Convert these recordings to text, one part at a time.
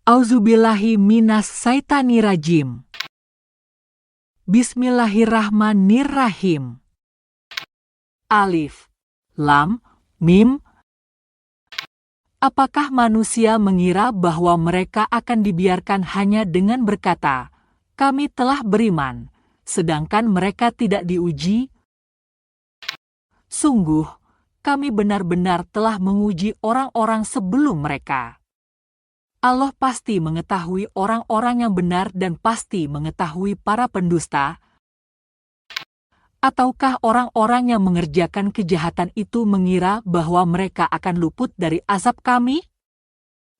Auzubillahi minas syaitanirrajim. Bismillahirrahmanirrahim. Alif, Lam, Mim. Apakah manusia mengira bahwa mereka akan dibiarkan hanya dengan berkata, "Kami telah beriman," sedangkan mereka tidak diuji? Sungguh, kami benar-benar telah menguji orang-orang sebelum mereka. Allah pasti mengetahui orang-orang yang benar dan pasti mengetahui para pendusta. Ataukah orang-orang yang mengerjakan kejahatan itu mengira bahwa mereka akan luput dari azab Kami?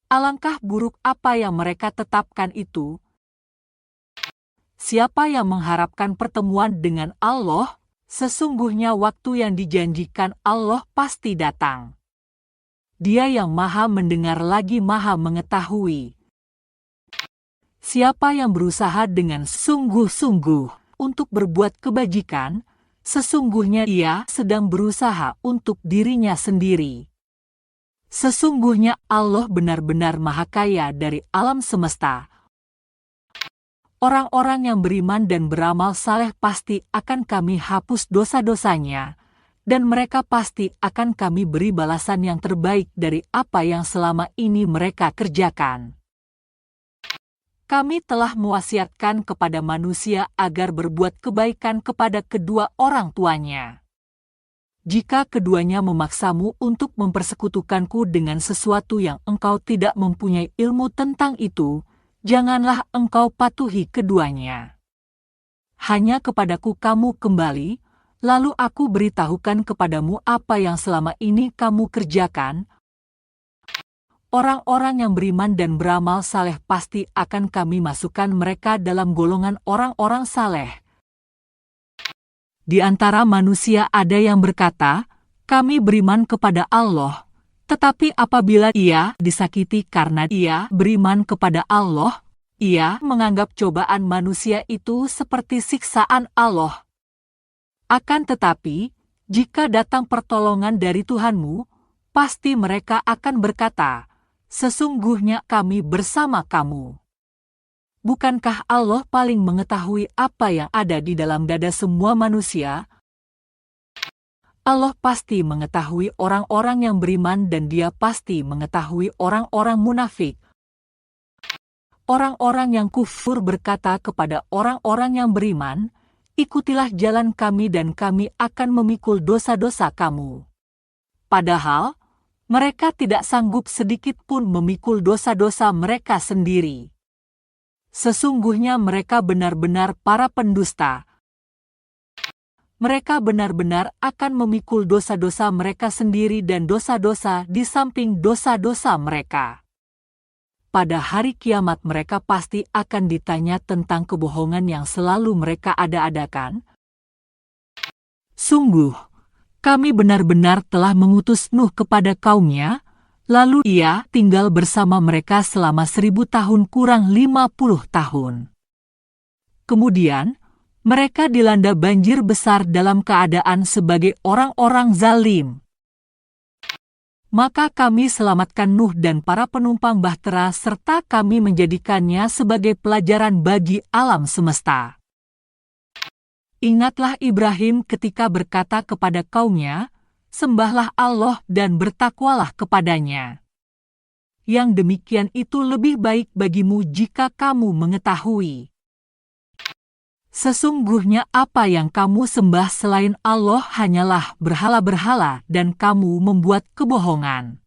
Alangkah buruk apa yang mereka tetapkan itu. Siapa yang mengharapkan pertemuan dengan Allah, sesungguhnya waktu yang dijanjikan Allah pasti datang. Dia yang Maha mendengar lagi Maha mengetahui. Siapa yang berusaha dengan sungguh-sungguh untuk berbuat kebajikan, sesungguhnya ia sedang berusaha untuk dirinya sendiri. Sesungguhnya Allah benar-benar Maha Kaya dari alam semesta. Orang-orang yang beriman dan beramal saleh pasti akan Kami hapus dosa-dosanya, dan mereka pasti akan Kami beri balasan yang terbaik dari apa yang selama ini mereka kerjakan. Kami telah mewasiatkan kepada manusia agar berbuat kebaikan kepada kedua orang tuanya. Jika keduanya memaksamu untuk mempersekutukanku dengan sesuatu yang engkau tidak mempunyai ilmu tentang itu, janganlah engkau patuhi keduanya. Hanya kepadaku kamu kembali, lalu aku beritahukan kepadamu apa yang selama ini kamu kerjakan. Orang-orang yang beriman dan beramal saleh pasti akan Kami masukkan mereka dalam golongan orang-orang saleh. Di antara manusia ada yang berkata, "Kami beriman kepada Allah," tetapi apabila ia disakiti karena ia beriman kepada Allah, ia menganggap cobaan manusia itu seperti siksaan Allah. Akan tetapi, jika datang pertolongan dari Tuhanmu, pasti mereka akan berkata, "Sesungguhnya kami bersama kamu." Bukankah Allah paling mengetahui apa yang ada di dalam dada semua manusia? Allah pasti mengetahui orang-orang yang beriman dan Dia pasti mengetahui orang-orang munafik. Orang-orang yang kufur berkata kepada orang-orang yang beriman, "Ikutilah jalan Kami dan Kami akan memikul dosa-dosa kamu." Padahal, mereka tidak sanggup sedikit pun memikul dosa-dosa mereka sendiri. Sesungguhnya mereka benar-benar para pendusta. Mereka benar-benar akan memikul dosa-dosa mereka sendiri dan dosa-dosa di samping dosa-dosa mereka. Pada hari kiamat mereka pasti akan ditanya tentang kebohongan yang selalu mereka ada-adakan. Sungguh, Kami benar-benar telah mengutus Nuh kepada kaumnya, lalu ia tinggal bersama mereka selama 1000 tahun kurang 50 tahun. Kemudian, mereka dilanda banjir besar dalam keadaan sebagai orang-orang zalim. Maka Kami selamatkan Nuh dan para penumpang bahtera serta Kami menjadikannya sebagai pelajaran bagi alam semesta. Ingatlah Ibrahim ketika berkata kepada kaumnya, "Sembahlah Allah dan bertakwalah kepadanya." Yang demikian itu lebih baik bagimu jika kamu mengetahui. Sesungguhnya apa yang kamu sembah selain Allah hanyalah berhala-berhala dan kamu membuat kebohongan.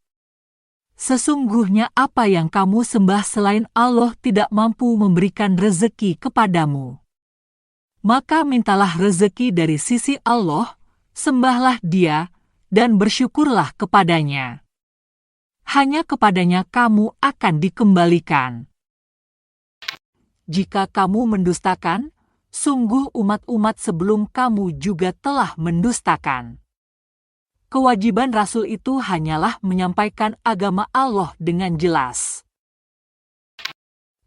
Sesungguhnya apa yang kamu sembah selain Allah tidak mampu memberikan rezeki kepadamu. Maka mintalah rezeki dari sisi Allah, sembahlah Dia, dan bersyukurlah kepadanya. Hanya kepadanya kamu akan dikembalikan. Jika kamu mendustakan, sungguh umat-umat sebelum kamu juga telah mendustakan. Kewajiban Rasul itu hanyalah menyampaikan agama Allah dengan jelas.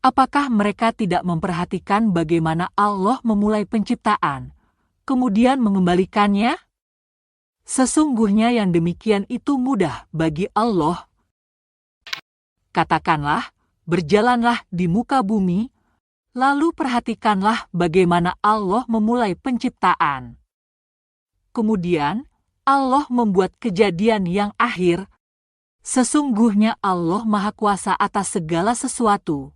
Apakah mereka tidak memperhatikan bagaimana Allah memulai penciptaan, kemudian mengembalikannya? Sesungguhnya yang demikian itu mudah bagi Allah. Katakanlah, berjalanlah di muka bumi, lalu perhatikanlah bagaimana Allah memulai penciptaan. Kemudian, Allah membuat kejadian yang akhir. Sesungguhnya Allah Maha Kuasa atas segala sesuatu.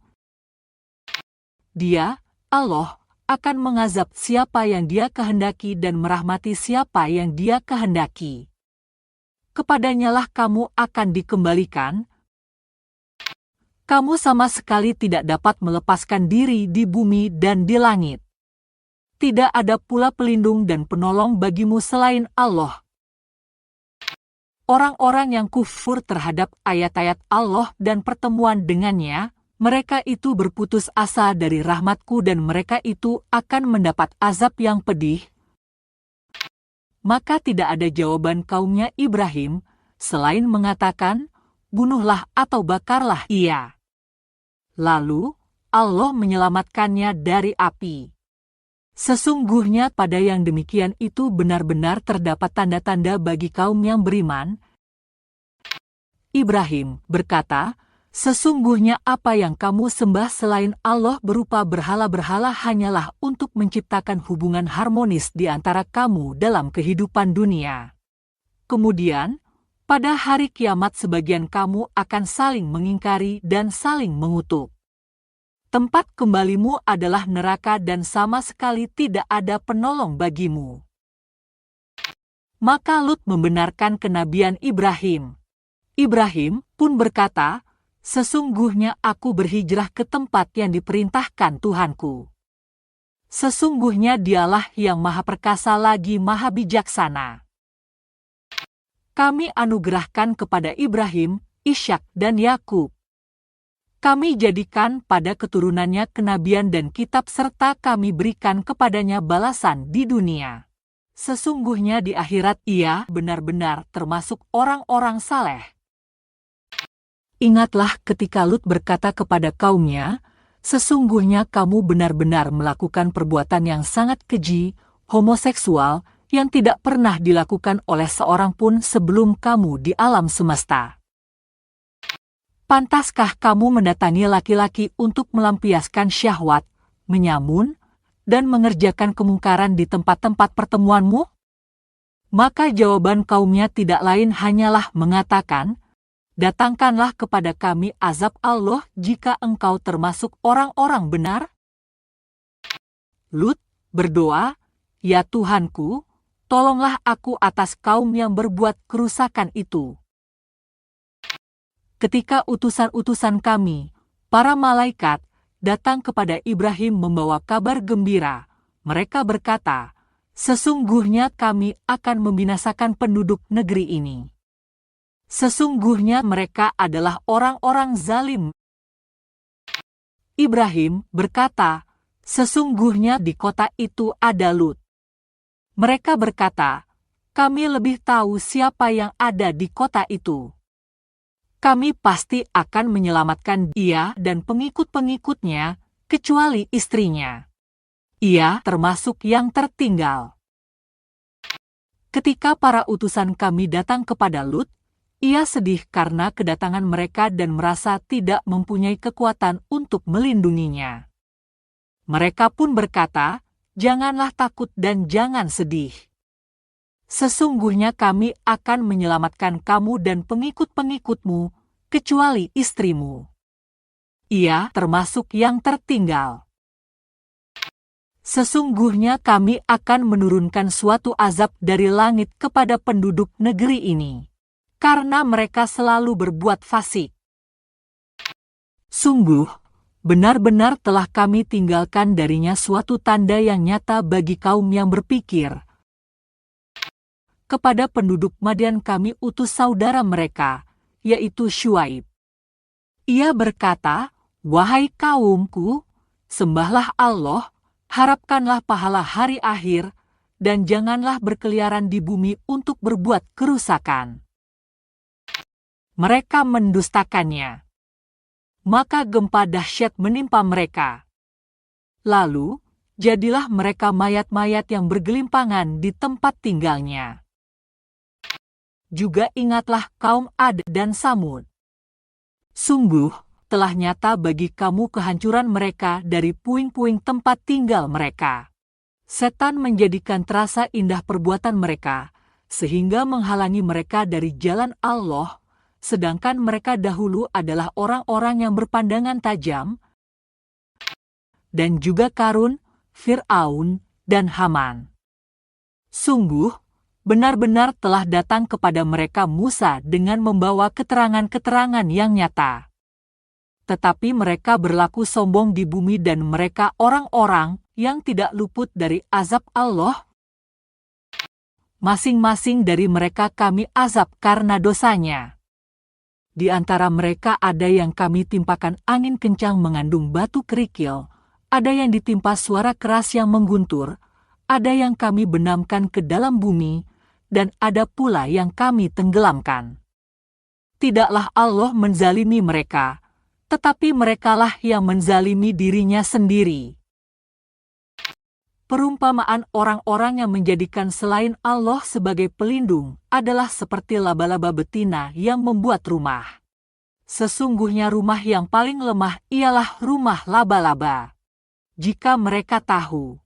Dia, Allah, akan mengazab siapa yang Dia kehendaki dan merahmati siapa yang Dia kehendaki. Kepadanyalah kamu akan dikembalikan. Kamu sama sekali tidak dapat melepaskan diri di bumi dan di langit. Tidak ada pula pelindung dan penolong bagimu selain Allah. Orang-orang yang kufur terhadap ayat-ayat Allah dan pertemuan dengannya, mereka itu berputus asa dari rahmatku dan mereka itu akan mendapat azab yang pedih. Maka tidak ada jawaban kaumnya Ibrahim, selain mengatakan, bunuhlah atau bakarlah ia. Lalu, Allah menyelamatkannya dari api. Sesungguhnya pada yang demikian itu benar-benar terdapat tanda-tanda bagi kaum yang beriman. Ibrahim berkata, sesungguhnya apa yang kamu sembah selain Allah berupa berhala-berhala hanyalah untuk menciptakan hubungan harmonis di antara kamu dalam kehidupan dunia. Kemudian, pada hari kiamat sebagian kamu akan saling mengingkari dan saling mengutuk. Tempat kembalimu adalah neraka dan sama sekali tidak ada penolong bagimu. Maka Lut membenarkan kenabian Ibrahim. Ibrahim pun berkata, sesungguhnya aku berhijrah ke tempat yang diperintahkan Tuhanku. Sesungguhnya Dialah yang Maha Perkasa lagi Maha Bijaksana. Kami anugerahkan kepada Ibrahim, Ishak dan Yakub. Kami jadikan pada keturunannya kenabian dan kitab serta kami berikan kepadanya balasan di dunia. Sesungguhnya di akhirat ia benar-benar termasuk orang-orang saleh. Ingatlah ketika Lut berkata kepada kaumnya, sesungguhnya kamu benar-benar melakukan perbuatan yang sangat keji, homoseksual, yang tidak pernah dilakukan oleh seorang pun sebelum kamu di alam semesta. Pantaskah kamu mendatangi laki-laki untuk melampiaskan syahwat, menyamun, dan mengerjakan kemungkaran di tempat-tempat pertemuanmu? Maka jawaban kaumnya tidak lain hanyalah mengatakan, datangkanlah kepada kami azab Allah jika engkau termasuk orang-orang benar. Lut berdoa, ya Tuhanku, tolonglah aku atas kaum yang berbuat kerusakan itu. Ketika utusan-utusan kami, para malaikat, datang kepada Ibrahim membawa kabar gembira, mereka berkata, sesungguhnya kami akan membinasakan penduduk negeri ini. Sesungguhnya mereka adalah orang-orang zalim. Ibrahim berkata, sesungguhnya di kota itu ada Lut. Mereka berkata, kami lebih tahu siapa yang ada di kota itu. Kami pasti akan menyelamatkan dia dan pengikut-pengikutnya, kecuali istrinya. Ia termasuk yang tertinggal. Ketika para utusan kami datang kepada Lut, ia sedih karena kedatangan mereka dan merasa tidak mempunyai kekuatan untuk melindunginya. Mereka pun berkata, janganlah takut dan jangan sedih. Sesungguhnya kami akan menyelamatkan kamu dan pengikut-pengikutmu, kecuali istrimu. Ia termasuk yang tertinggal. Sesungguhnya kami akan menurunkan suatu azab dari langit kepada penduduk negeri ini, karena mereka selalu berbuat fasik. Sungguh, benar-benar telah kami tinggalkan darinya suatu tanda yang nyata bagi kaum yang berpikir. Kepada penduduk Madian kami utus saudara mereka, yaitu Syuaib. Ia berkata, wahai kaumku, sembahlah Allah, harapkanlah pahala hari akhir, dan janganlah berkeliaran di bumi untuk berbuat kerusakan. Mereka mendustakannya. Maka gempa dahsyat menimpa mereka. Lalu, jadilah mereka mayat-mayat yang bergelimpangan di tempat tinggalnya. Juga ingatlah kaum Ad dan Samud. Sungguh, telah nyata bagi kamu kehancuran mereka dari puing-puing tempat tinggal mereka. Setan menjadikan terasa indah perbuatan mereka, sehingga menghalangi mereka dari jalan Allah, sedangkan mereka dahulu adalah orang-orang yang berpandangan tajam, dan juga Qarun, Fir'aun, dan Haman. Sungguh, benar-benar telah datang kepada mereka Musa dengan membawa keterangan-keterangan yang nyata. Tetapi mereka berlaku sombong di bumi dan mereka orang-orang yang tidak luput dari azab Allah. Masing-masing dari mereka kami azab karena dosanya. Di antara mereka ada yang kami timpakan angin kencang mengandung batu kerikil, ada yang ditimpa suara keras yang mengguntur, ada yang kami benamkan ke dalam bumi, dan ada pula yang kami tenggelamkan. Tidaklah Allah menzalimi mereka, tetapi merekalah yang menzalimi dirinya sendiri. Perumpamaan orang-orang yang menjadikan selain Allah sebagai pelindung adalah seperti laba-laba betina yang membuat rumah. Sesungguhnya rumah yang paling lemah ialah rumah laba-laba. Jika mereka tahu.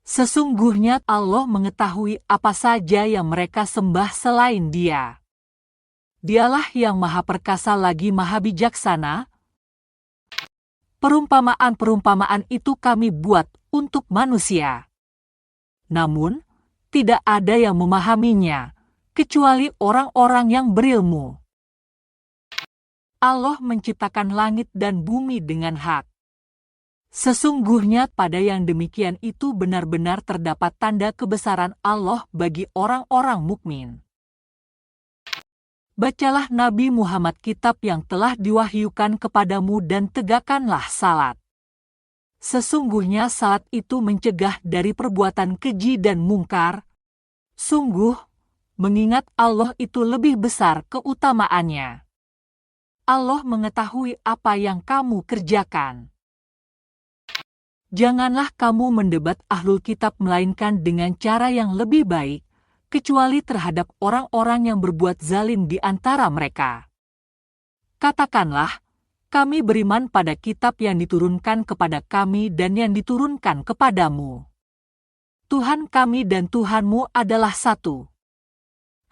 Sesungguhnya Allah mengetahui apa saja yang mereka sembah selain Dia. Dialah yang Maha Perkasa lagi Maha Bijaksana. Perumpamaan-perumpamaan itu kami buat untuk manusia. Namun, tidak ada yang memahaminya, kecuali orang-orang yang berilmu. Allah menciptakan langit dan bumi dengan hak. Sesungguhnya pada yang demikian itu benar-benar terdapat tanda kebesaran Allah bagi orang-orang mukmin. Bacalah Nabi Muhammad kitab yang telah diwahyukan kepadamu dan tegakkanlah salat. Sesungguhnya salat itu mencegah dari perbuatan keji dan mungkar. Sungguh, mengingat Allah itu lebih besar keutamaannya. Allah mengetahui apa yang kamu kerjakan. Janganlah kamu mendebat ahlul kitab melainkan dengan cara yang lebih baik, kecuali terhadap orang-orang yang berbuat zalim di antara mereka. Katakanlah, kami beriman pada kitab yang diturunkan kepada kami dan yang diturunkan kepadamu. Tuhan kami dan Tuhanmu adalah satu.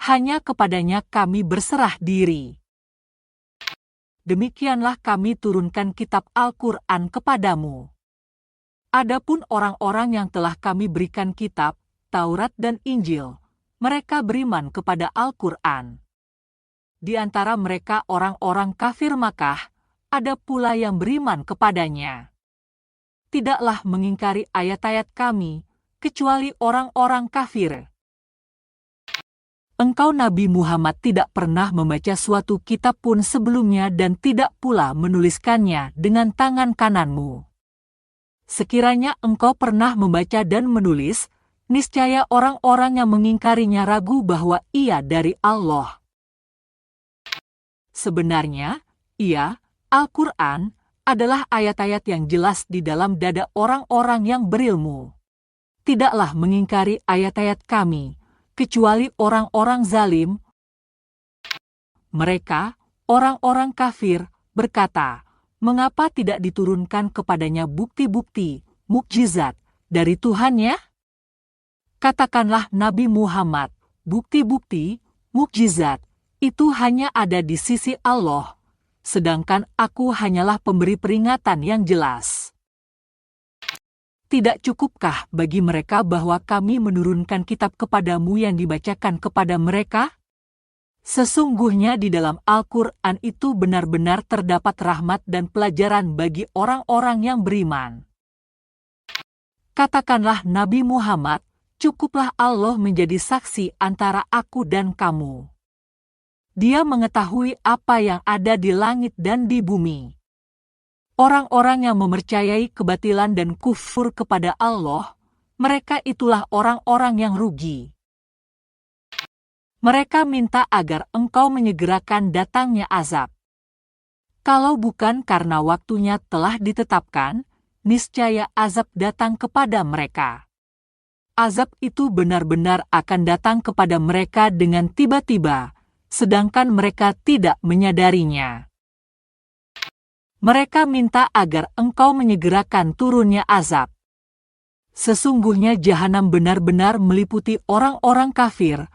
Hanya kepadanya kami berserah diri. Demikianlah kami turunkan kitab Al-Quran kepadamu. Adapun orang-orang yang telah kami berikan kitab, Taurat dan Injil, mereka beriman kepada Al-Quran. Di antara mereka orang-orang kafir Makkah, ada pula yang beriman kepadanya. Tidaklah mengingkari ayat-ayat kami, kecuali orang-orang kafir. Engkau Nabi Muhammad tidak pernah membaca suatu kitab pun sebelumnya dan tidak pula menuliskannya dengan tangan kananmu. Sekiranya engkau pernah membaca dan menulis, niscaya orang-orang yang mengingkarinya ragu bahwa ia dari Allah. Sebenarnya, Al-Quran, adalah ayat-ayat yang jelas di dalam dada orang-orang yang berilmu. Tidaklah mengingkari ayat-ayat kami, kecuali orang-orang zalim. Mereka, orang-orang kafir, berkata, mengapa tidak diturunkan kepadanya bukti-bukti, mukjizat, dari Tuhannya? Katakanlah Nabi Muhammad, bukti-bukti, mukjizat, itu hanya ada di sisi Allah, sedangkan aku hanyalah pemberi peringatan yang jelas. Tidak cukupkah bagi mereka bahwa kami menurunkan kitab kepadamu yang dibacakan kepada mereka? Sesungguhnya di dalam Al-Quran itu benar-benar terdapat rahmat dan pelajaran bagi orang-orang yang beriman. Katakanlah Nabi Muhammad, cukuplah Allah menjadi saksi antara aku dan kamu. Dia mengetahui apa yang ada di langit dan di bumi. Orang-orang yang mempercayai kebatilan dan kufur kepada Allah, mereka itulah orang-orang yang rugi. Mereka minta agar engkau menyegerakan datangnya azab. Kalau bukan karena waktunya telah ditetapkan, niscaya azab datang kepada mereka. Azab itu benar-benar akan datang kepada mereka dengan tiba-tiba, sedangkan mereka tidak menyadarinya. Mereka minta agar engkau menyegerakan turunnya azab. Sesungguhnya jahanam benar-benar meliputi orang-orang kafir.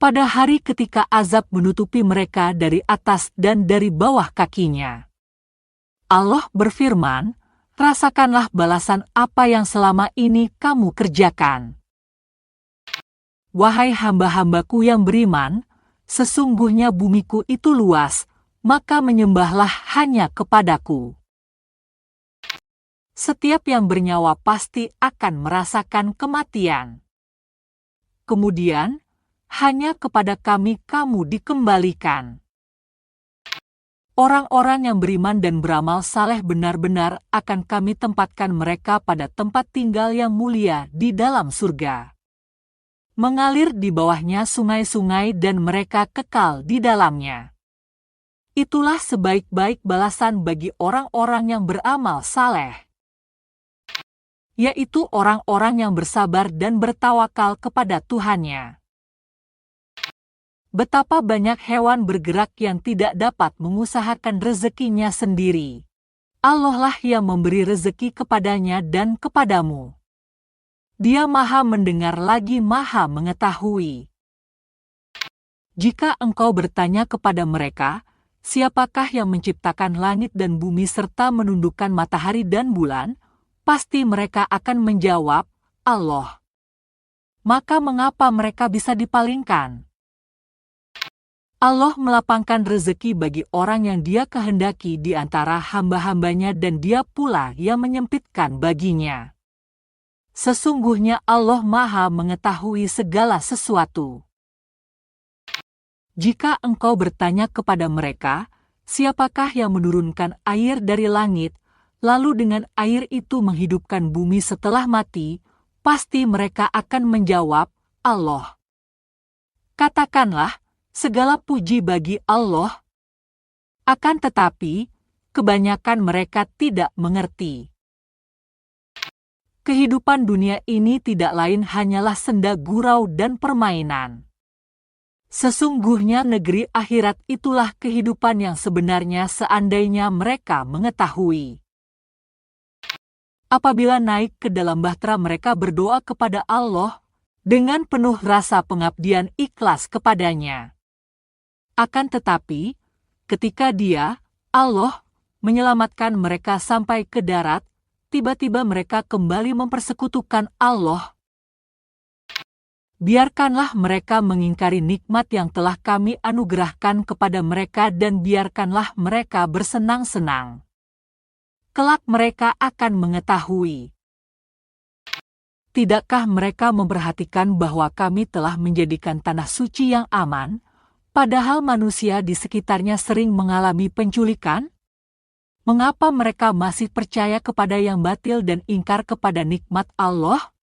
Pada hari ketika azab menutupi mereka dari atas dan dari bawah kakinya. Allah berfirman, rasakanlah balasan apa yang selama ini kamu kerjakan. Wahai hamba-hambaku yang beriman, sesungguhnya bumiku itu luas, maka menyembahlah hanya kepadaku. Setiap yang bernyawa pasti akan merasakan kematian. Kemudian, hanya kepada kami kamu dikembalikan. Orang-orang yang beriman dan beramal saleh benar-benar akan kami tempatkan mereka pada tempat tinggal yang mulia di dalam surga. Mengalir di bawahnya sungai-sungai dan mereka kekal di dalamnya. Itulah sebaik-baik balasan bagi orang-orang yang beramal saleh, yaitu orang-orang yang bersabar dan bertawakal kepada Tuhannya. Betapa banyak hewan bergerak yang tidak dapat mengusahakan rezekinya sendiri. Allah lah yang memberi rezeki kepadanya dan kepadamu. Dia Maha mendengar lagi Maha mengetahui. Jika engkau bertanya kepada mereka, siapakah yang menciptakan langit dan bumi serta menundukkan matahari dan bulan, pasti mereka akan menjawab, Allah. Maka mengapa mereka bisa dipalingkan? Allah melapangkan rezeki bagi orang yang Dia kehendaki di antara hamba-hambanya dan Dia pula yang menyempitkan baginya. Sesungguhnya Allah Maha mengetahui segala sesuatu. Jika engkau bertanya kepada mereka, siapakah yang menurunkan air dari langit, lalu dengan air itu menghidupkan bumi setelah mati, pasti mereka akan menjawab, Allah. Katakanlah, segala puji bagi Allah. Akan tetapi, kebanyakan mereka tidak mengerti. Kehidupan dunia ini tidak lain hanyalah senda gurau dan permainan. Sesungguhnya negeri akhirat itulah kehidupan yang sebenarnya seandainya mereka mengetahui. Apabila naik ke dalam bahtera mereka berdoa kepada Allah dengan penuh rasa pengabdian ikhlas kepadanya. Akan tetapi, ketika Dia, Allah, menyelamatkan mereka sampai ke darat, tiba-tiba mereka kembali mempersekutukan Allah. Biarkanlah mereka mengingkari nikmat yang telah kami anugerahkan kepada mereka dan biarkanlah mereka bersenang-senang. Kelak mereka akan mengetahui. Tidakkah mereka memperhatikan bahwa kami telah menjadikan tanah suci yang aman, padahal manusia di sekitarnya sering mengalami penculikan? Mengapa mereka masih percaya kepada yang batil dan ingkar kepada nikmat Allah?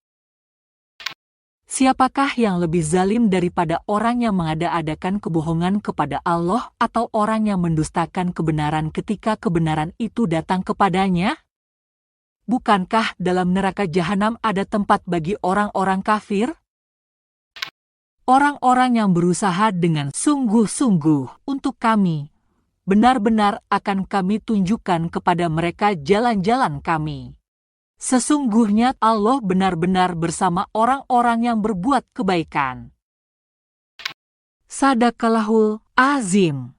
Siapakah yang lebih zalim daripada orang yang mengada-adakan kebohongan kepada Allah atau orang yang mendustakan kebenaran ketika kebenaran itu datang kepadanya? Bukankah dalam neraka jahanam ada tempat bagi orang-orang kafir? Orang-orang yang berusaha dengan sungguh-sungguh untuk kami, benar-benar akan kami tunjukkan kepada mereka jalan-jalan kami. Sesungguhnya Allah benar-benar bersama orang-orang yang berbuat kebaikan. Sadaqallahul Azim.